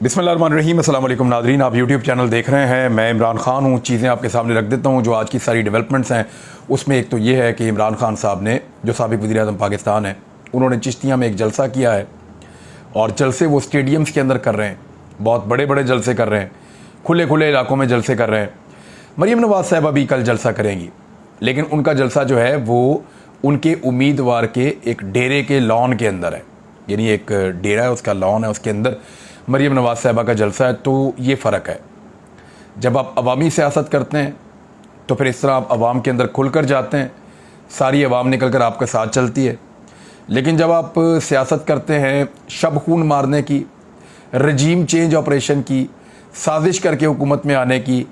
बिस्मिल्लाहिर्रहमानिर्रहीम, अस्सलाम वालेकुम नाज़रीन। आप यूट्यूब चैनल देख रहे हैं। मैं इमरान खान हूँ। चीज़ें आपके सामने रख देता हूँ जो आज की सारी डेवलपमेंट्स हैं। उसमें एक तो ये है कि इमरान खान साहब ने, जो साबिक़ वज़ीर-ए-आज़म पाकिस्तान है, उन्होंने चिश्तिया में एक जलसा किया है और जलसे वो स्टेडियम्स के अंदर कर रहे हैं। बहुत बड़े बड़े जलसे कर रहे हैं, खुले खुले इलाकों में जलसे कर रहे हैं। मरीम नवाज़ साहिबा भी कल जलसा करेंगी, लेकिन उनका जलसा जो है वो उनके उम्मीदवार के एक डेरे के लॉन के अंदर है। यानी एक डेरा है, उसका लॉन है, उसके अंदर मरीम नवाज़ साहिबा का जलसा है। तो ये फ़र्क है, जब आप अवामी सियासत करते हैं तो फिर इस तरह आप अवाम के अंदर खुल कर जाते हैं, सारी अवाम निकल कर आपके साथ चलती है। लेकिन जब आप सियासत करते हैं शब खून मारने की, रजीम चेंज ऑपरेशन की, साजिश करके हुकूमत में आने की,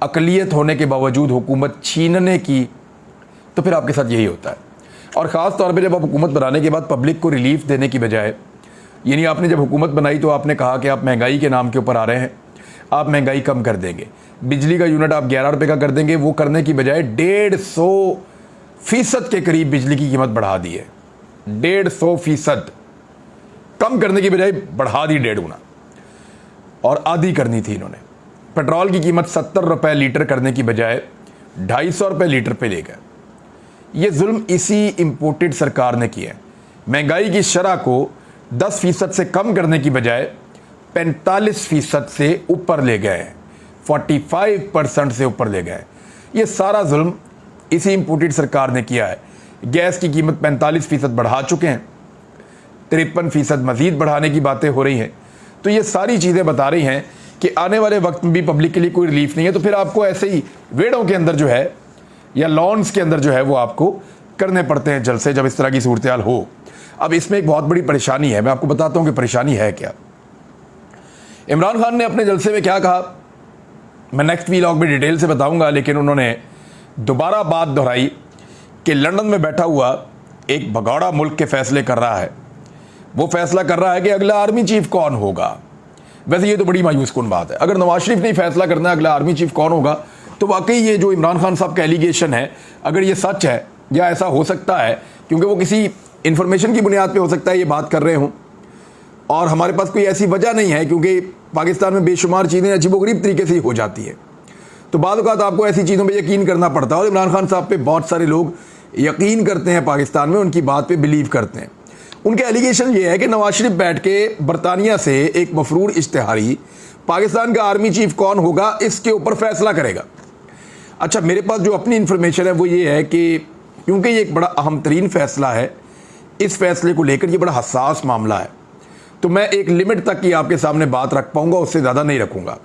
अक़लियत होने के बावजूद हुकूमत छीनने की, तो फिर आपके साथ यही होता है। और ख़ास तौर पे जब आप हुकूमत बनाने के बाद पब्लिक को रिलीफ देने की बजाय, यानी आपने जब हुकूमत बनाई तो आपने कहा कि आप महंगाई के नाम के ऊपर आ रहे हैं, आप महंगाई कम कर देंगे, बिजली का यूनिट आप 11 रुपये का कर देंगे, वो करने की बजाय 150% के करीब बिजली की कीमत बढ़ा दी है। 150% कम करने की बजाय बढ़ा दी 1.5 गुना, और आधी करनी थी इन्होंने। पेट्रोल की कीमत 70 रुपये लीटर करने की बजाय 250 रुपये लीटर पे ले गए। ये जुल्म इसी इम्पोर्टेड सरकार ने किया है। महंगाई की शरह को 10% से कम करने की बजाय 45% से ऊपर ले गए हैं, 45% से ऊपर ले गए। ये सारा जुल्म इसी इम्पोर्टेड सरकार ने किया है। गैस की कीमत 45% बढ़ा चुके हैं, 53% मज़ीद बढ़ाने की बातें हो रही हैं। तो ये सारी चीज़ें बता रही हैं कि आने वाले वक्त में भी पब्लिक के लिए कोई रिलीफ नहीं है। तो फिर आपको ऐसे ही वेड़ों के अंदर जो है या लॉन्स के अंदर जो है वो आपको करने पड़ते हैं जलसे, जब इस तरह की सूरत हाल हो। अब इसमें एक बहुत बड़ी परेशानी है, मैं आपको बताता हूं कि परेशानी है क्या। इमरान खान ने अपने जलसे में क्या कहा, मैं नेक्स्ट वीलॉग में डिटेल से बताऊंगा, लेकिन उन्होंने दोबारा बात दोहराई कि लंदन में बैठा हुआ एक भगौड़ा मुल्क के फैसले कर रहा है। वो फैसला कर रहा है कि अगला आर्मी चीफ कौन होगा। वैसे ये तो बड़ी मायूस कुन बात है। अगर नवाज शरीफ ने फैसला करना है अगला आर्मी चीफ कौन होगा, तो वाकई ये जो इमरान खान साहब का एलिगेशन है, अगर ये सच है या ऐसा हो सकता है, क्योंकि वो किसी इन्फॉर्मेशन की बुनियाद पे हो सकता है ये बात कर रहे हों, और हमारे पास कोई ऐसी वजह नहीं है, क्योंकि पाकिस्तान में बेशुमार चीज़ें अजीबोगरीब तरीके से ही हो जाती है। तो बाद औक़ात आपको ऐसी चीज़ों पे यकीन करना पड़ता है, और इमरान खान साहब पे बहुत सारे लोग यकीन करते हैं पाकिस्तान में, उनकी बात पे बिलीव करते हैं। उनके एलिगेशन ये है कि नवाज शरीफ बैठ के बरतानिया से एक मफरूर इश्तिहारी पाकिस्तान का आर्मी चीफ कौन होगा इसके ऊपर फैसला करेगा। अच्छा, मेरे पास जो अपनी इन्फॉर्मेशन है वो ये है कि क्योंकि ये एक बड़ा अहम तरीन फैसला है, इस फैसले को लेकर ये बड़ा हसास मामला है, तो मैं एक लिमिट तक की आपके सामने बात रख पाऊंगा, उससे ज़्यादा नहीं रखूंगा।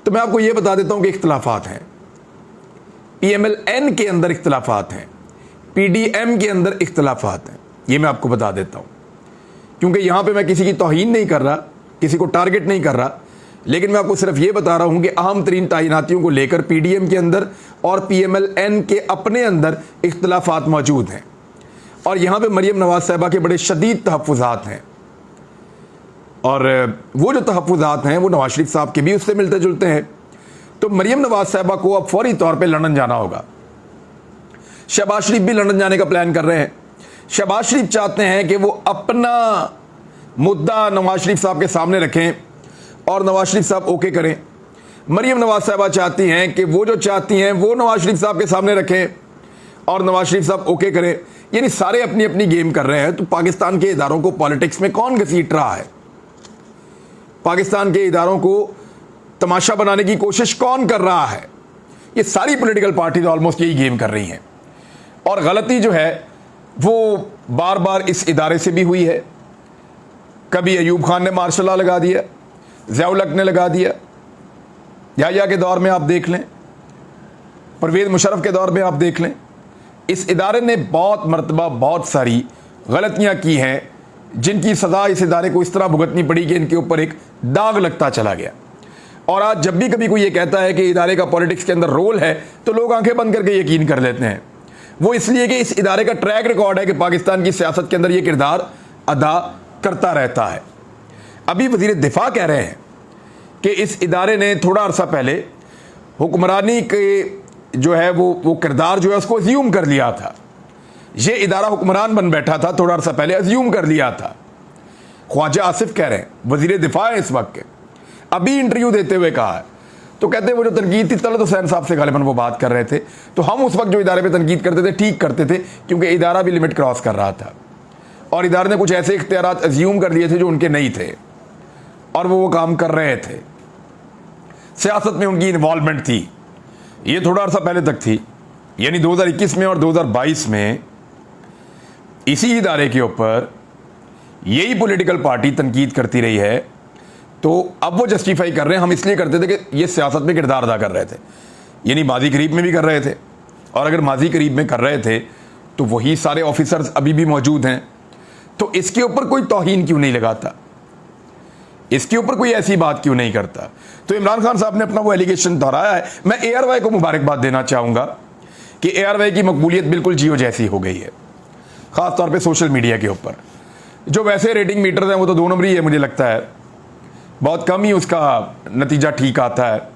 तो मैं आपको ये बता देता हूं कि इख्तलाफात हैं, PMLN के अंदर इख्तलाफात हैं, PDM के अंदर इख्तलाफात हैं। ये मैं आपको बता देता हूं, क्योंकि यहां पे मैं किसी की तौहीन नहीं कर रहा, किसी को टारगेट नहीं कर रहा, लेकिन मैं आपको सिर्फ ये बता रहा हूं कि अहम तरीन तैनातियों को लेकर PDM के अंदर और PMLN के अपने अंदर इख्तलाफात मौजूद हैं। और यहां पे मरीम नवाज साहिबा के बड़े शदीद तहफ़्फ़ुज़ात हैं, और वो जो तहफ़्फ़ुज़ात हैं वो नवाज शरीफ साहब के भी उससे मिलते जुलते हैं। तो मरीम नवाज साहिबा को अब फौरी तौर पर लंदन जाना होगा। शहबाज शरीफ भी लंदन जाने का प्लान कर रहे हैं। शहबाज शरीफ चाहते हैं कि वो अपना मुद्दा नवाज शरीफ साहब के सामने रखें और नवाज शरीफ साहब ओके करें। मरीम नवाज साहिबा चाहती हैं कि वो जो चाहती हैं वो नवाज शरीफ साहब के सामने रखें और नवाज शरीफ साहब ओके करें। यानी सारे अपनी अपनी गेम कर रहे हैं। तो पाकिस्तान के इदारों को पॉलिटिक्स में कौन घसीट रहा है, पाकिस्तान के इदारों को तमाशा बनाने की कोशिश कौन कर रहा है, ये सारी पॉलिटिकल पार्टीज ऑलमोस्ट यही गेम कर रही हैं। और गलती जो है वो बार बार इस इदारे से भी हुई है। कभी अयूब खान ने मार्शल लॉ लगा दिया, ज़िया-उल हक ने लगा दिया, याहिया के दौर में आप देख लें, परवेज़ मुशर्रफ के दौर में आप देख लें। इस इदारे ने बहुत मरतबा बहुत सारी गलतियां की हैं, जिनकी सज़ा इस इदारे को इस तरह भुगतनी पड़ी कि इनके ऊपर एक दाग लगता चला गया। और आज जब भी कभी कोई ये कहता है कि इदारे का पॉलिटिक्स के अंदर रोल है, तो लोग आंखें बंद करके यकीन कर लेते हैं। वो इसलिए कि इस इदारे का ट्रैक रिकॉर्ड है कि पाकिस्तान की सियासत के अंदर ये किरदार अदा करता रहता है। अभी वज़ीर दिफा कह रहे हैं कि इस इदारे ने थोड़ा अरसा पहले हुक्मरानी के जो है वो किरदार जो है उसको अज्यूम कर लिया था। ये इदारा हुक्मरान बन बैठा था, थोड़ा अरसा पहले अज्यूम कर लिया था। ख्वाजा आसिफ कह रहे हैं, वजीर दिफा है इस वक्त के, अभी इंटरव्यू देते हुए कहा है। तो कहते हैं वो जो तनकीद थी तलत हुसैन साहब से गालिबन वो बात कर रहे थे, तो हम उस वक्त जो इदारे पे तनकीद करते थे ठीक करते थे, क्योंकि इदारा भी लिमिट क्रॉस कर रहा था और इदारे ने कुछ ऐसे इख्तियारात अज्यूम कर लिए थे जो उनके नहीं थे और वो काम कर रहे थे। सियासत में उनकी इन्वॉल्वमेंट थी, ये थोड़ा अर्सा पहले तक थी, यानी 2021 में और 2022 में इसी इदारे के ऊपर यही पॉलिटिकल पार्टी तनकीद करती रही है। तो अब वो जस्टिफाई कर रहे हैं हम इसलिए करते थे कि ये सियासत में किरदार अदा कर रहे थे, यानी माजी करीब में भी कर रहे थे, और अगर माजी करीब में कर रहे थे तो वही सारे ऑफिसर्स अभी भी मौजूद हैं, तो इसके ऊपर कोई तौहीन क्यों नहीं लगाता, इसके ऊपर कोई ऐसी बात क्यों नहीं करता। तो इमरान खान साहब ने अपना वो एलिगेशन दोहराया है। मैं ARY को मुबारकबाद देना चाहूँगा कि ARY की मकबूलियत बिल्कुल जियो जैसी हो गई है, ख़ास तौर पे सोशल मीडिया के ऊपर। जो वैसे रेटिंग मीटर्स हैं वो तो 2 नंबरी है, मुझे लगता है बहुत कम ही उसका नतीजा ठीक आता है,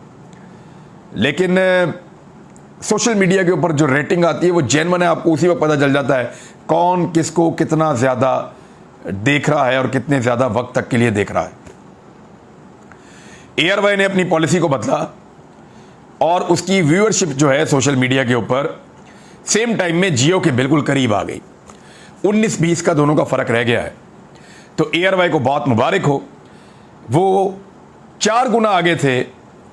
लेकिन सोशल मीडिया के ऊपर जो रेटिंग आती है वो जेन्युइन है। आपको उसी वक्त पता चल जाता है कौन किसको कितना ज़्यादा देख रहा है और कितने ज़्यादा वक्त तक के लिए देख रहा है। ARY ने अपनी पॉलिसी को बदला और उसकी व्यूअरशिप जो है सोशल मीडिया के ऊपर सेम टाइम में जियो के बिल्कुल करीब आ गई। 19-20 का दोनों का फ़र्क रह गया है। तो ARY को बहुत मुबारक हो, वो 4 गुना आगे थे,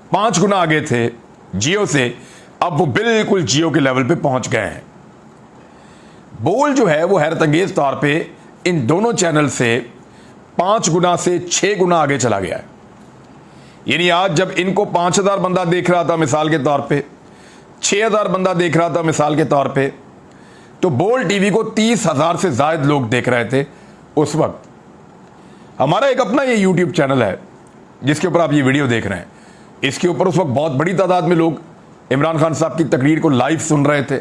5 गुना आगे थे जियो से, अब वो बिल्कुल जियो के लेवल पे पहुंच गए हैं। बोल जो है वो हैरत अंगेज तौर पे इन दोनों चैनल से 5 गुना से 6 गुना आगे चला गया है। यानी आज जब इनको 5000 बंदा देख रहा था मिसाल के तौर पे, 6000 बंदा देख रहा था मिसाल के तौर पे, तो बोल टीवी को 30,000 से ज़ायद लोग देख रहे थे उस वक्त। हमारा एक अपना ये YouTube चैनल है जिसके ऊपर आप ये वीडियो देख रहे हैं, इसके ऊपर उस वक्त बहुत बड़ी तादाद में लोग इमरान खान साहब की तकरीर को लाइव सुन रहे थे।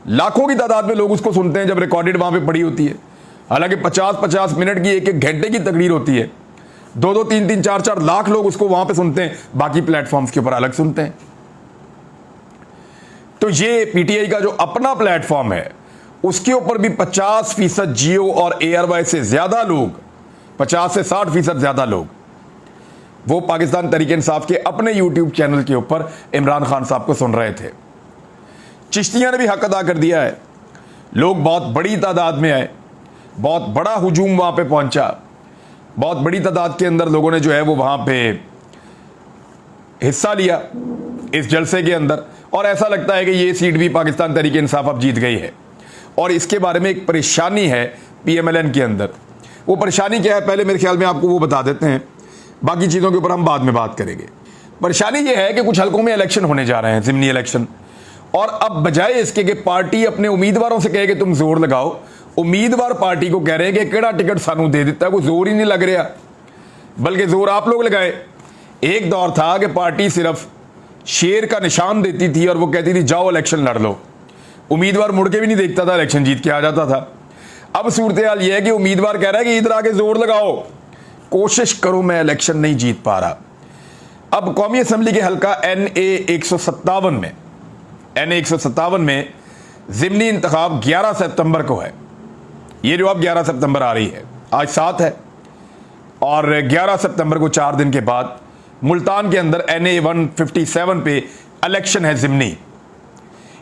लाखों की तादाद में लोग उसको सुनते हैं जब रिकॉर्डेड वहां पे पड़ी होती है। हालांकि 50-50 मिनट की एक घंटे की तकरीर होती है, 2-2, 3-3, 4-4 लाख लोग उसको वहां पे सुनते हैं, बाकी प्लेटफॉर्म्स के ऊपर अलग सुनते हैं। तो ये PTI का जो अपना प्लेटफॉर्म है उसके ऊपर भी 50% जियो और ARY से ज्यादा लोग, 50 से 60% ज्यादा लोग वो पाकिस्तान तहरीक इंसाफ के अपने YouTube चैनल के ऊपर इमरान खान साहब को सुन रहे थे। चिश्तिया ने भी हक अदा कर दिया है, लोग बहुत बड़ी तादाद में आए, बहुत बड़ा हुजूम वहां पे पहुंचा, बहुत बड़ी तादाद के अंदर लोगों ने जो है वो वहां पे हिस्सा लिया इस जलसे के अंदर, और ऐसा लगता है कि ये सीट भी पाकिस्तान तहरीक इंसाफ अब जीत गई है। और इसके बारे में एक परेशानी है PMLN के अंदर। वो परेशानी क्या है पहले मेरे ख्याल में आपको वो बता देते हैं, बाकी चीज़ों के ऊपर हम बाद में बात करेंगे। परेशानी ये है कि कुछ हलकों में इलेक्शन होने जा रहे हैं, ज़िमनी इलेक्शन, और अब बजाय इसके कि पार्टी अपने उम्मीदवारों से कहे कि तुम जोर लगाओ, उम्मीदवार पार्टी को कह रहे हैं कि केड़ा टिकट सानू दे देता है, कोई जोर ही नहीं लग रहा, बल्कि जोर आप लोग लगाए। एक दौर था कि पार्टी सिर्फ शेर का निशान देती थी और वो कहती थी जाओ इलेक्शन लड़ लो, उम्मीदवार मुड़ के भी नहीं देखता था, इलेक्शन जीत के आ जाता था। अब सूरत हाल ये है कि उम्मीदवार कह रहा है कि इधर आके जोर लगाओ, कोशिश करो, मैं इलेक्शन नहीं जीत पा रहा। अब कौमी असम्बली के हल्का NA 157 में ज़िमनी इंतखाब 11 सितंबर को है। ये जो अब 11 सितंबर आ रही है, आज 7 है, और 11 सितंबर को 4 दिन के बाद मुल्तान के अंदर NA 157 पे इलेक्शन है ज़िमनी।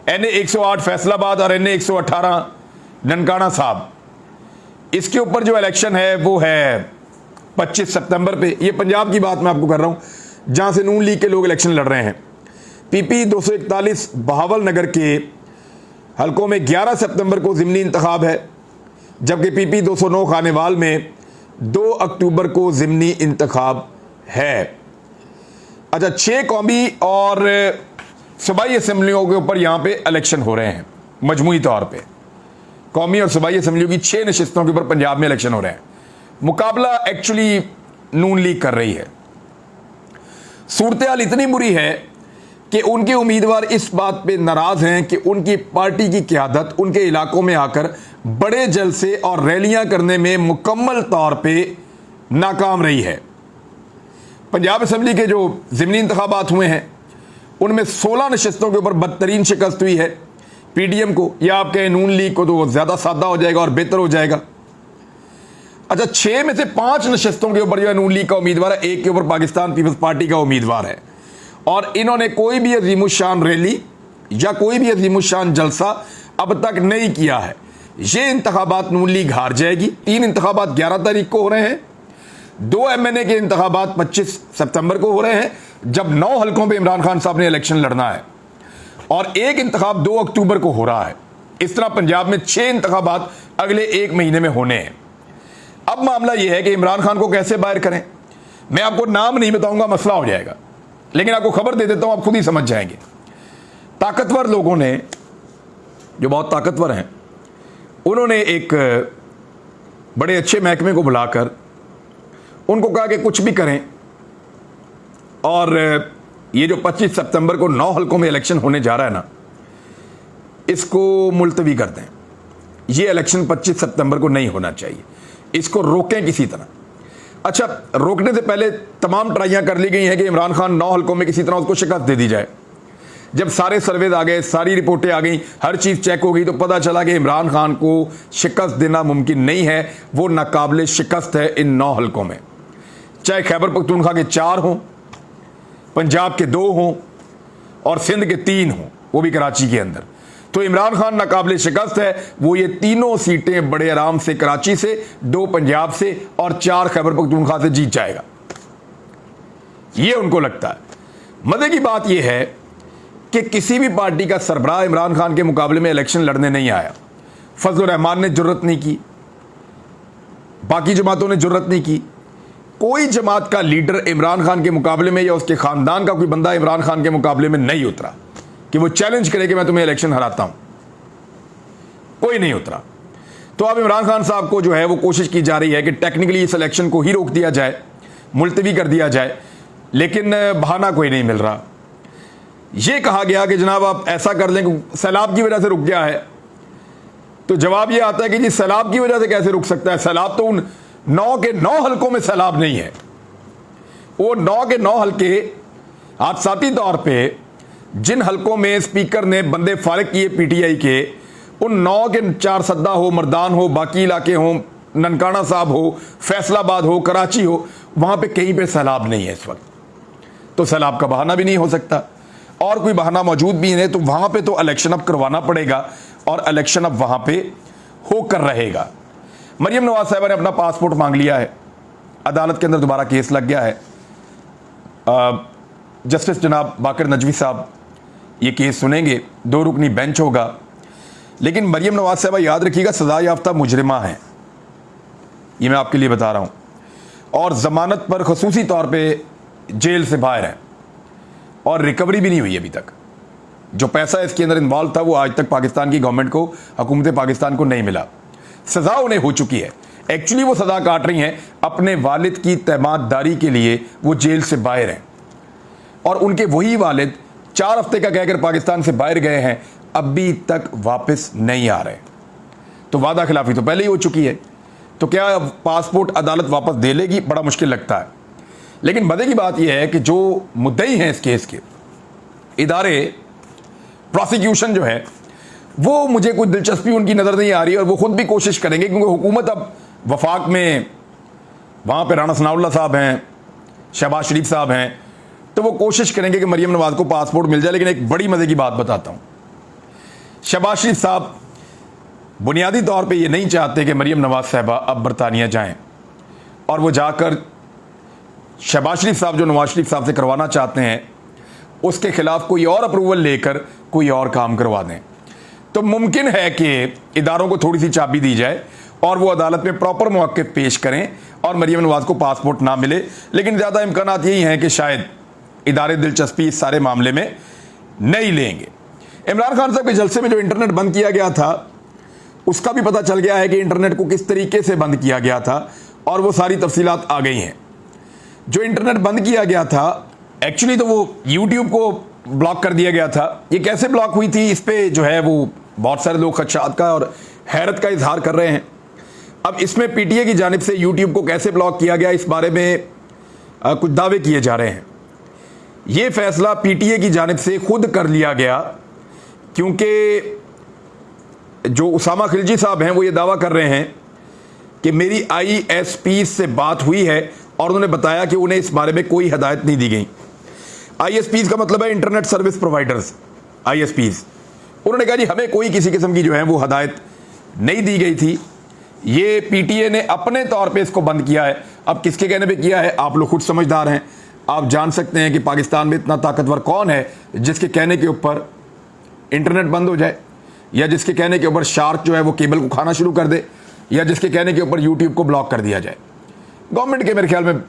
NA 108 फैसलाबाद और NA 118 ननकाना साहब, इसके ऊपर जो इलेक्शन है वो है 25 सितंबर पे। ये पंजाब की बात मैं आपको कर रहा हूँ जहाँ से नून लीग के लोग इलेक्शन लड़ रहे हैं। PP 241 बहावल नगर के हलकों में 11 सितंबर को ज़िमनी इंतखाब है, जबकि PP 209 खानेवाल में 2 अक्टूबर को ज़िमनी इंतखाब है। अच्छा, 6 कौमी और सूबाई असम्बलियों के ऊपर यहाँ पे इलेक्शन हो रहे हैं। मजमूई तौर पे कौमी और सूबाई असम्बलियों की 6 नशिस्तों के ऊपर पंजाब में इलेक्शन हो रहे हैं। मुकाबला एक्चुअली नून लीग कर रही है। सूरत हाल इतनी बुरी है कि उनके उम्मीदवार इस बात पे नाराज हैं कि उनकी पार्टी की क़यादत उनके इलाकों में आकर बड़े जलसे और रैलियां करने में मुकम्मल तौर पे नाकाम रही है। पंजाब असम्बली के जो ज़िमनी इंतखाबात हुए हैं उनमें 16 नशिस्तों के ऊपर बदतरीन शिकस्त हुई है PDM को, या आप कहें नून लीग को, तो वो ज़्यादा सादा हो जाएगा और बेहतर हो जाएगा। अच्छा, 6 में से 5 नशस्तों के ऊपर जो है नून लीग का उम्मीदवार है, 1 के ऊपर पाकिस्तान पीपल्स पार्टी का उम्मीदवार है। और इन्होंने कोई भी अजीमुशान रैली या कोई भी अजीमुशान जलसा अब तक नहीं किया है। ये इंतखाबात नून लीग हार जाएगी। 3 इंतखाबात 11 तारीख को हो रहे हैं, 2 MNA के इंतखाबात 25 सितंबर को हो रहे हैं, जब 9 हलकों पे इमरान खान साहब ने इलेक्शन लड़ना है, और 1 इंतखाब 2 अक्टूबर को हो रहा है। इस तरह पंजाब में 6 इंतखाबात अगले 1 महीने में होने हैं। अब मामला यह है कि इमरान खान को कैसे बाहर करें। मैं आपको नाम नहीं बताऊंगा, मसला हो जाएगा, लेकिन आपको खबर दे देता हूं, आप खुद ही समझ जाएंगे। ताकतवर लोगों ने, जो बहुत ताकतवर हैं, उन्होंने एक बड़े अच्छे महकमे को बुलाकर उनको कहा कि कुछ भी करें और ये जो 25 सितंबर को 9 हलकों में इलेक्शन होने जा रहा है ना, इसको मुलतवी कर दें। ये इलेक्शन 25 सितंबर को नहीं होना चाहिए, इसको रोकें किसी तरह। अच्छा, रोकने से पहले तमाम ट्राइयां कर ली गई हैं कि इमरान खान 9 हलकों में किसी तरह उसको शिकस्त दे दी जाए। जब सारे सर्वेज आ गए, सारी रिपोर्टें आ गई, हर चीज़ चेक हो गई, तो पता चला कि इमरान खान को शिकस्त देना मुमकिन नहीं है। वो नाकाबिले शिकस्त है इन 9 हलकों में, चाहे खैबर पख्तूनख्वा के 4 हों, पंजाब के 2 हों और सिंध के 3 हों, वो भी कराची के अंदर। तो इमरान खान नाकाबिले शिकस्त है। वो ये तीनों सीटें बड़े आराम से कराची से, 2 पंजाब से और 4 खैबर पख्तूनख्वा से जीत जाएगा, ये उनको लगता है। मजे की बात यह है कि किसी भी पार्टी का सरबराह इमरान खान के मुकाबले में इलेक्शन लड़ने नहीं आया। फजल रहमान ने जुर्रत नहीं की, बाकी जमातों ने जुर्रत नहीं की। कोई जमात का लीडर इमरान खान के मुकाबले में या उसके खानदान का कोई बंदा इमरान खान के मुकाबले में नहीं उतरा कि वो चैलेंज करे कि मैं तुम्हें इलेक्शन हराता हूं। कोई नहीं उतरा। तो अब इमरान खान साहब को जो है वो कोशिश की जा रही है कि टेक्निकली इस इलेक्शन को ही रोक दिया जाए, मुलतवी कर दिया जाए, लेकिन बहाना कोई नहीं मिल रहा। ये कहा गया कि जनाब आप ऐसा कर लें कि सैलाब की वजह से रुक गया है, तो जवाब ये आता है कि जी सैलाब की वजह से कैसे रुक सकता है। सैलाब तो उन 9 के 9 हलकों में सैलाब नहीं है। वो 9 के 9 हलके हादसाती तौर पे जिन हलकों में स्पीकर ने बंदे फारिग किए PTI के, उन 9 के 4 सद्दा हो, मर्दान हो, बाकी इलाके हो, ननकाना साहब हो, फैसलाबाद हो, कराची हो, वहां पे कहीं पे सैलाब नहीं है इस वक्त। तो सैलाब का बहाना भी नहीं हो सकता, और कोई बहाना मौजूद भी नहीं। तो वहां पे तो इलेक्शन अब करवाना पड़ेगा, और इलेक्शन अब वहां पे होकर रहेगा। मरियम नवाज साहिबा ने अपना पासपोर्ट मांग लिया है, अदालत के अंदर दोबारा केस लग गया है। जस्टिस जनाब बाकर नजवी साहब ये केस सुनेंगे, 2 रुकनी बेंच होगा। लेकिन मरियम नवाज साहिबा याद रखिएगा सजा याफ्ता मुजरिमा है, ये मैं आपके लिए बता रहा हूं, और जमानत पर खसूसी तौर पे जेल से बाहर है, और रिकवरी भी नहीं हुई अभी तक। जो पैसा इसके अंदर इन्वॉल्व था वो आज तक पाकिस्तान की गवर्नमेंट को, हुकूमत पाकिस्तान को नहीं मिला। सजा उन्हें हो चुकी है। एक्चुअली वो सजा काट रही हैं अपने वालिद की तैमाददारी के लिए, वो जेल से बाहर हैं, और उनके वही वालिद 4 हफ्ते का कहकर पाकिस्तान से बाहर गए हैं, अभी तक वापस नहीं आ रहे। तो वादा खिलाफी तो पहले ही हो चुकी है, तो क्या पासपोर्ट अदालत वापस दे लेगी? बड़ा मुश्किल लगता है। लेकिन मजे की बात यह है कि जो मुद्दई हैं इस केस के इदारे, प्रोसिक्यूशन जो है, वो मुझे कोई दिलचस्पी उनकी नज़र नहीं आ रही, और वो खुद भी कोशिश करेंगे, क्योंकि हुकूमत अब वफाक में, वहाँ पे राना सनाउल्लाह साहब हैं, शहबाज शरीफ साहब हैं, तो वो कोशिश करेंगे कि मरियम नवाज को पासपोर्ट मिल जाए। लेकिन एक बड़ी मजे की बात बताता हूँ, शहबाज शरीफ साहब बुनियादी तौर पे ये नहीं चाहते कि मरियम नवाज साहबा अब बरतानिया जाएं, और वो जाकर शहबाज शरीफ साहब जो नवाज शरीफ साहब से करवाना चाहते हैं उसके खिलाफ कोई और अप्रूवल लेकर कोई और काम करवा दें। तो मुमकिन है कि इदारों को थोड़ी सी चाबी दी जाए और वो अदालत में प्रॉपर मौके पेश करें और मरियम नवाज को पासपोर्ट ना मिले। लेकिन ज़्यादा इम्कानात यही हैं कि शायद इदारे दिलचस्पी इस सारे मामले में नहीं लेंगे। इमरान खान साहब के जलसे में जो इंटरनेट बंद किया गया था, उसका भी पता चल गया है कि इंटरनेट को किस तरीके से बंद किया गया था, और वो सारी तफसीलात आ गई हैं। जो इंटरनेट बंद किया गया था, एक्चुअली तो वो यूट्यूब को ब्लॉक कर दिया गया था। ये कैसे ब्लॉक हुई थी, इस पे जो है वो बहुत सारे लोग खदशात का और हैरत का इजहार कर रहे हैं। अब इसमें PTI की जानिब से यूट्यूब को कैसे ब्लॉक किया गया, इस बारे में कुछ दावे किए जा रहे हैं। ये फैसला PTI की जानिब से खुद कर लिया गया, क्योंकि जो उसामा खिलजी साहब हैं वो ये दावा कर रहे हैं कि मेरी ISP से बात हुई है और उन्होंने बताया कि उन्हें इस बारे में कोई हिदायत नहीं दी गई। ISPs का मतलब है इंटरनेट सर्विस प्रोवाइडर्स, ISPs। उन्होंने कहा जी हमें कोई किसी किस्म की जो है वो हिदायत नहीं दी गई थी, ये PTA ने अपने तौर पे इसको बंद किया है। अब किसके कहने पे किया है, आप लोग खुद समझदार हैं, आप जान सकते हैं कि पाकिस्तान में इतना ताकतवर कौन है जिसके कहने के ऊपर इंटरनेट बंद हो जाए, या जिसके कहने के ऊपर शार्क जो है वो केबल को खाना शुरू कर दे, या जिसके कहने के ऊपर YouTube को ब्लॉक कर दिया जाए। गवर्नमेंट के मेरे ख्याल में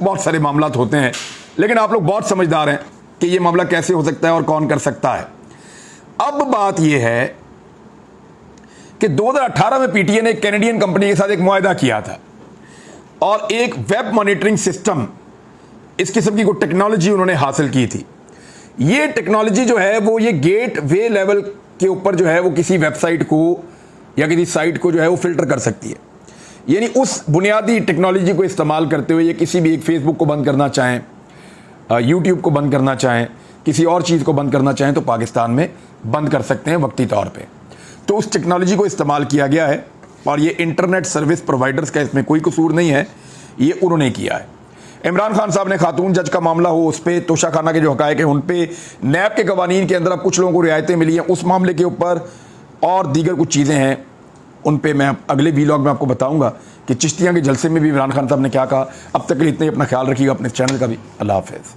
बहुत सारे मामला होते हैं, लेकिन आप लोग बहुत समझदार हैं कि ये मामला कैसे हो सकता है और कौन कर सकता है। अब बात यह है कि 2018 में PTA ने एक कैनेडियन कंपनी के साथ एक मुआहदा किया था और एक वेब मॉनिटरिंग सिस्टम, इस किस्म की कोई टेक्नोलॉजी उन्होंने हासिल की थी। ये टेक्नोलॉजी जो है वो ये गेटवे लेवल के ऊपर जो है वो किसी वेबसाइट को या किसी साइट को जो है वो फिल्टर कर सकती है। यानी उस बुनियादी टेक्नोलॉजी को इस्तेमाल करते हुए ये किसी भी एक फेसबुक को बंद करना चाहें, यूट्यूब को बंद करना चाहें, किसी और चीज़ को बंद करना चाहें तो पाकिस्तान में बंद कर सकते हैं वक्ती तौर पे। तो उस टेक्नोलॉजी को इस्तेमाल किया गया है और ये इंटरनेट सर्विस प्रोवाइडर्स का इसमें कोई कसूर नहीं है, ये उन्होंने किया है। इमरान खान साहब ने खातून जज का मामला हो उस पर, तोशाखाना के जो हकायक है उन पे, नैब के कवानीन के अंदर अब कुछ लोगों को रियायतें मिली हैं उस मामले के ऊपर, और दीगर कुछ चीज़ें हैं उन पे मैं अगले वीलॉग में आपको बताऊंगा कि चिश्तियाँ के जलसे में भी इमरान खान साहब ने क्या कहा। अब तक के लिए इतना ही, अपना ख्याल रखिएगा, अपने चैनल का भी। अल्लाह हाफ़िज़।